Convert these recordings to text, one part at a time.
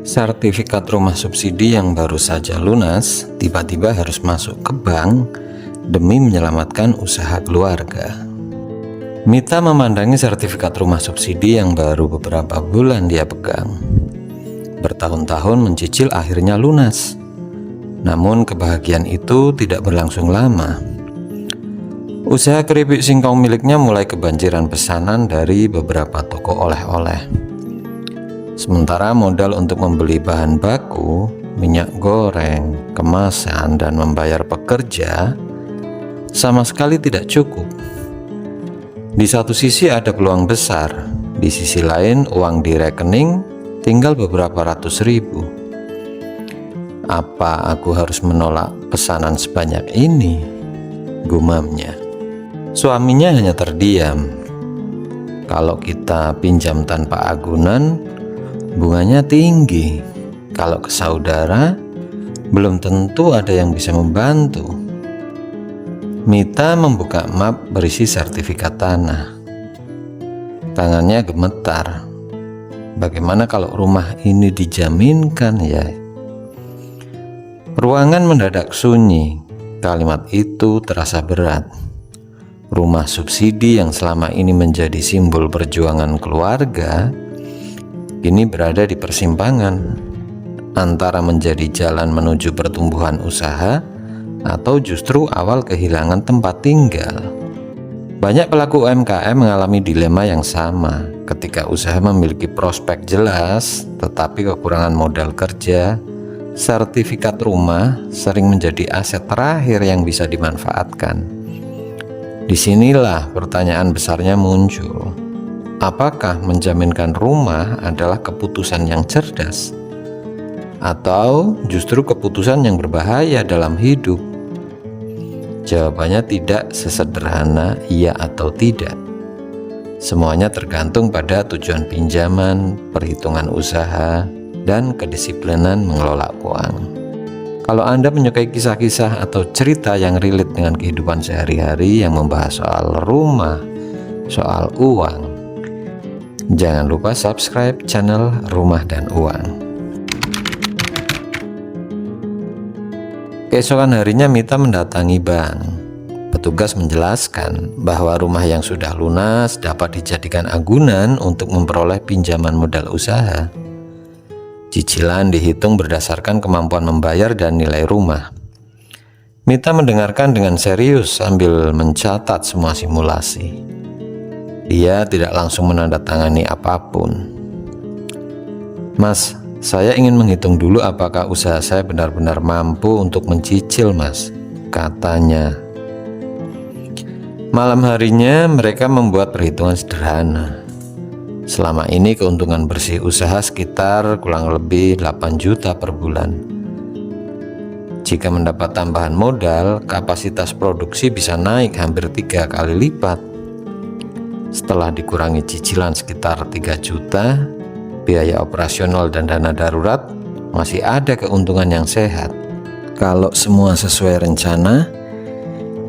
Sertifikat rumah subsidi yang baru saja lunas tiba-tiba harus masuk ke bank demi menyelamatkan usaha keluarga. Mita memandangi sertifikat rumah subsidi yang baru beberapa bulan dia pegang. Bertahun-tahun mencicil akhirnya lunas. Namun kebahagiaan itu tidak berlangsung lama. Usaha keripik singkong miliknya mulai kebanjiran pesanan dari beberapa toko oleh-oleh. Sementara modal untuk membeli bahan baku, minyak goreng, kemasan, dan membayar pekerja sama sekali tidak cukup. Di satu sisi ada peluang besar, di sisi lain uang di rekening tinggal beberapa ratus ribu. Apa aku harus menolak pesanan sebanyak ini? Gumamnya. Suaminya hanya terdiam. Kalau kita pinjam tanpa agunan, bunganya tinggi. Kalau ke saudara, belum tentu ada yang bisa membantu. Mita membuka map berisi sertifikat tanah. Tangannya gemetar. Bagaimana kalau rumah ini dijaminkan ya? Ruangan mendadak sunyi. Kalimat itu terasa berat. Rumah subsidi yang selama ini menjadi simbol perjuangan keluarga kini berada di persimpangan antara menjadi jalan menuju pertumbuhan usaha atau justru awal kehilangan tempat tinggal. Banyak pelaku UMKM mengalami dilema yang sama ketika usaha memiliki prospek jelas tetapi kekurangan modal kerja. Sertifikat rumah sering menjadi aset terakhir yang bisa dimanfaatkan. Disinilah pertanyaan besarnya muncul. Apakah menjaminkan rumah adalah keputusan yang cerdas? Atau justru keputusan yang berbahaya dalam hidup? Jawabannya tidak sesederhana iya atau tidak. Semuanya tergantung pada tujuan pinjaman, perhitungan usaha, dan kedisiplinan mengelola uang. Kalau Anda menyukai kisah-kisah atau cerita yang relate dengan kehidupan sehari-hari yang membahas soal rumah, soal uang, jangan lupa subscribe channel Rumah dan Uang. Keesokan harinya Mita mendatangi bank. Petugas menjelaskan bahwa rumah yang sudah lunas dapat dijadikan agunan untuk memperoleh pinjaman modal usaha. Cicilan dihitung berdasarkan kemampuan membayar dan nilai rumah. Mita mendengarkan dengan serius sambil mencatat semua simulasi. Dia tidak langsung menandatangani apapun. Mas, saya ingin menghitung dulu apakah usaha saya benar-benar mampu untuk mencicil, Mas, katanya. Malam harinya mereka membuat perhitungan sederhana. Selama ini keuntungan bersih usaha sekitar kurang lebih 8 juta per bulan. Jika mendapat tambahan modal, kapasitas produksi bisa naik hampir 3 kali lipat. Setelah dikurangi cicilan sekitar 3 juta, biaya operasional dan dana darurat, masih ada keuntungan yang sehat. Kalau semua sesuai rencana,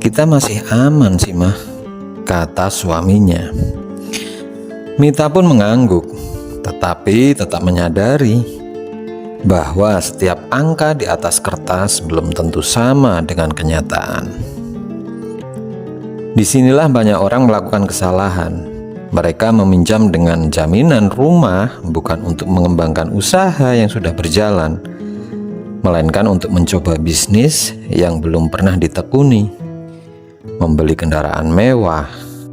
kita masih aman sih mah, kata suaminya. Mita pun mengangguk, tetapi tetap menyadari bahwa setiap angka di atas kertas belum tentu sama dengan kenyataan. Disinilah banyak orang melakukan kesalahan. Mereka meminjam dengan jaminan rumah bukan untuk mengembangkan usaha yang sudah berjalan, melainkan untuk mencoba bisnis yang belum pernah ditekuni, membeli kendaraan mewah,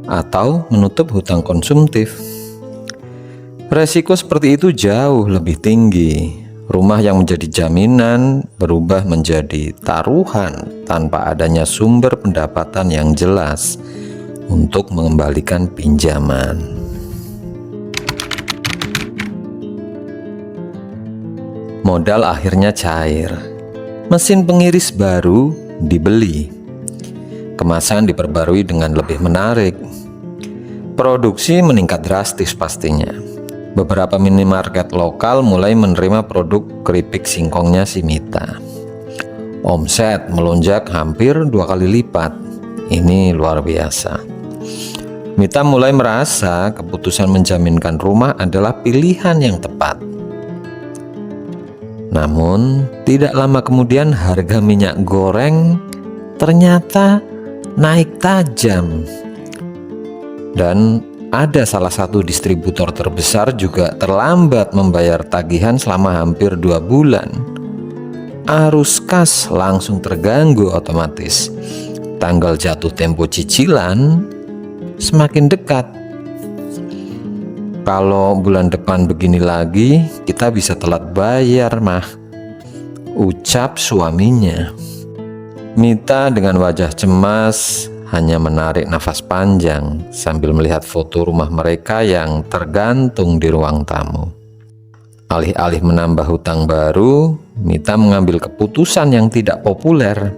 atau menutup hutang konsumtif. Resiko seperti itu jauh lebih tinggi. Rumah yang menjadi jaminan berubah menjadi taruhan tanpa adanya sumber pendapatan yang jelas untuk mengembalikan pinjaman. Modal akhirnya cair. Mesin pengiris baru dibeli. Kemasan diperbarui dengan lebih menarik. Produksi meningkat drastis pastinya. Beberapa minimarket lokal mulai menerima produk keripik singkongnya si Mita. Omset melonjak hampir 2 kali lipat. Ini luar biasa. Mita mulai merasa keputusan menjaminkan rumah adalah pilihan yang tepat. Namun, tidak lama kemudian harga minyak goreng ternyata naik tajam. Dan ada salah satu distributor terbesar juga terlambat membayar tagihan selama hampir 2 bulan. Arus kas langsung terganggu otomatis. Tanggal jatuh tempo cicilan semakin dekat. Kalau bulan depan begini lagi, kita bisa telat bayar, mah, ucap suaminya. Mita dengan wajah cemas hanya menarik nafas panjang sambil melihat foto rumah mereka yang tergantung di ruang tamu. Alih-alih menambah hutang baru, Mita mengambil keputusan yang tidak populer.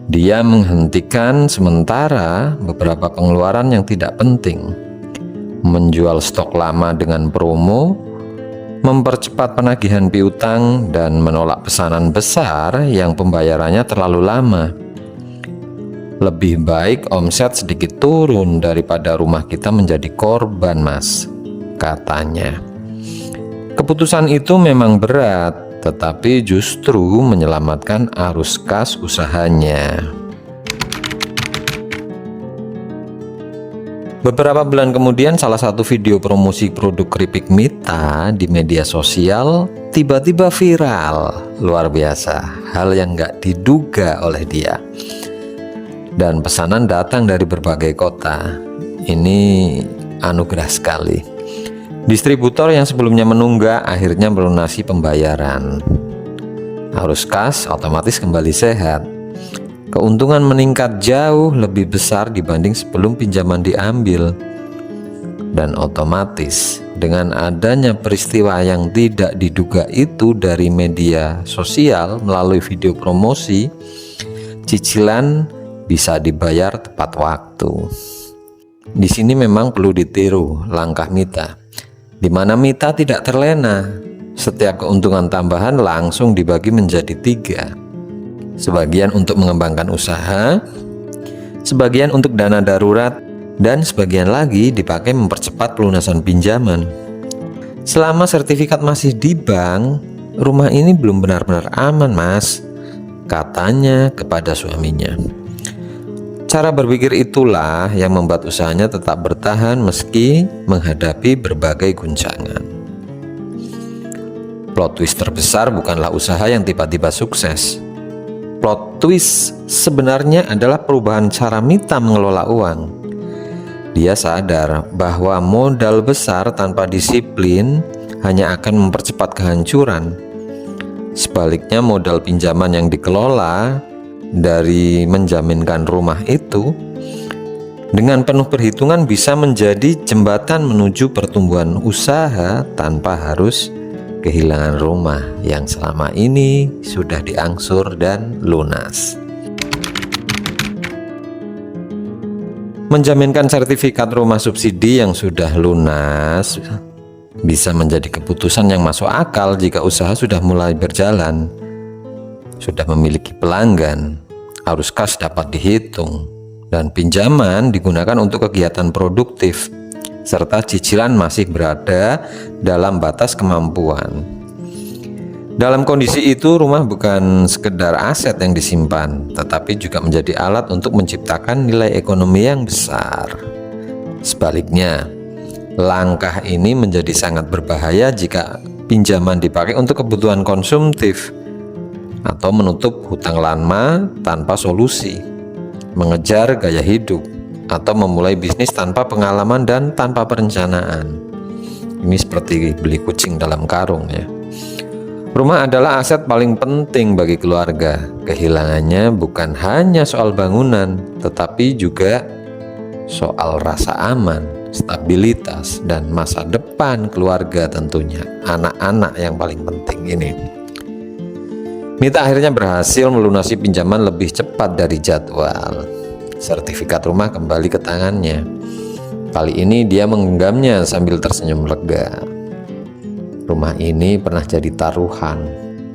Dia menghentikan sementara beberapa pengeluaran yang tidak penting, menjual stok lama dengan promo, mempercepat penagihan piutang, dan menolak pesanan besar yang pembayarannya terlalu lama. Lebih baik omset sedikit turun daripada rumah kita menjadi korban, Mas, katanya. Keputusan itu memang berat, tetapi justru menyelamatkan arus kas usahanya. Beberapa bulan kemudian, salah satu video promosi produk keripik Mita di media sosial tiba-tiba viral. Luar biasa, hal yang nggak diduga oleh dia. Dan pesanan datang dari berbagai kota. Ini anugerah sekali. Distributor yang sebelumnya menunggak akhirnya melunasi pembayaran. Arus kas otomatis kembali sehat. Keuntungan meningkat jauh lebih besar dibanding sebelum pinjaman diambil. Dan otomatis dengan adanya peristiwa yang tidak diduga itu dari media sosial melalui video promosi, cicilan bisa dibayar tepat waktu. Di sini memang perlu ditiru langkah Mita, di mana Mita tidak terlena. Setiap keuntungan tambahan langsung dibagi menjadi 3. Sebagian untuk mengembangkan usaha, sebagian untuk dana darurat, dan sebagian lagi dipakai mempercepat pelunasan pinjaman. Selama sertifikat masih di bank, rumah ini belum benar-benar aman, Mas, katanya kepada suaminya. Cara berpikir itulah yang membuat usahanya tetap bertahan meski menghadapi berbagai guncangan. Plot twist terbesar bukanlah usaha yang tiba-tiba sukses. Plot twist sebenarnya adalah perubahan cara Mita mengelola uang. Dia sadar bahwa modal besar tanpa disiplin hanya akan mempercepat kehancuran. Sebaliknya, modal pinjaman yang dikelola dari menjaminkan rumah itu dengan penuh perhitungan bisa menjadi jembatan menuju pertumbuhan usaha tanpa harus kehilangan rumah yang selama ini sudah diangsur dan lunas. Menjaminkan sertifikat rumah subsidi yang sudah lunas bisa menjadi keputusan yang masuk akal jika usaha sudah mulai berjalan, sudah memiliki pelanggan, arus kas dapat dihitung, dan pinjaman digunakan untuk kegiatan produktif, serta cicilan masih berada dalam batas kemampuan. Dalam kondisi itu, rumah bukan sekedar aset yang disimpan, tetapi juga menjadi alat untuk menciptakan nilai ekonomi yang besar. Sebaliknya, langkah ini menjadi sangat berbahaya jika pinjaman dipakai untuk kebutuhan konsumtif atau menutup hutang lama tanpa solusi, mengejar gaya hidup, atau memulai bisnis tanpa pengalaman dan tanpa perencanaan. Ini seperti beli kucing dalam karung, ya. Rumah adalah aset paling penting bagi keluarga. Kehilangannya bukan hanya soal bangunan, tetapi juga soal rasa aman, stabilitas, dan masa depan keluarga tentunya. Anak-anak yang paling penting ini. Mita akhirnya berhasil melunasi pinjaman lebih cepat dari jadwal. Sertifikat rumah kembali ke tangannya. Kali ini dia menggenggamnya sambil tersenyum lega. Rumah ini pernah jadi taruhan,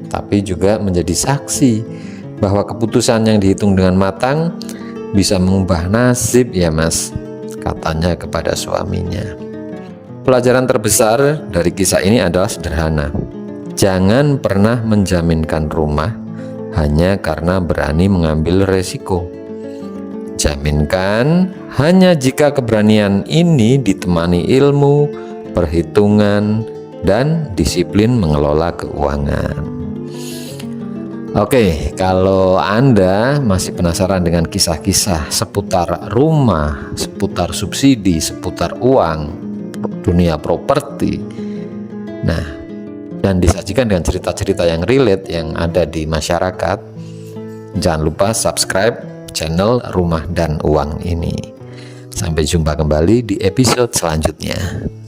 tapi juga menjadi saksi bahwa keputusan yang dihitung dengan matang bisa mengubah nasib, ya Mas, katanya kepada suaminya. Pelajaran terbesar dari kisah ini adalah sederhana. Jangan pernah menjaminkan rumah hanya karena berani mengambil resiko. Jaminkan hanya jika keberanian ini ditemani ilmu, perhitungan, dan disiplin mengelola keuangan. Oke, kalau Anda masih penasaran dengan kisah-kisah seputar rumah, seputar subsidi, seputar uang, dunia properti, nah, dan disajikan dengan cerita-cerita yang relate yang ada di masyarakat, jangan lupa subscribe channel Rumah dan Uang ini. Sampai jumpa kembali di episode selanjutnya.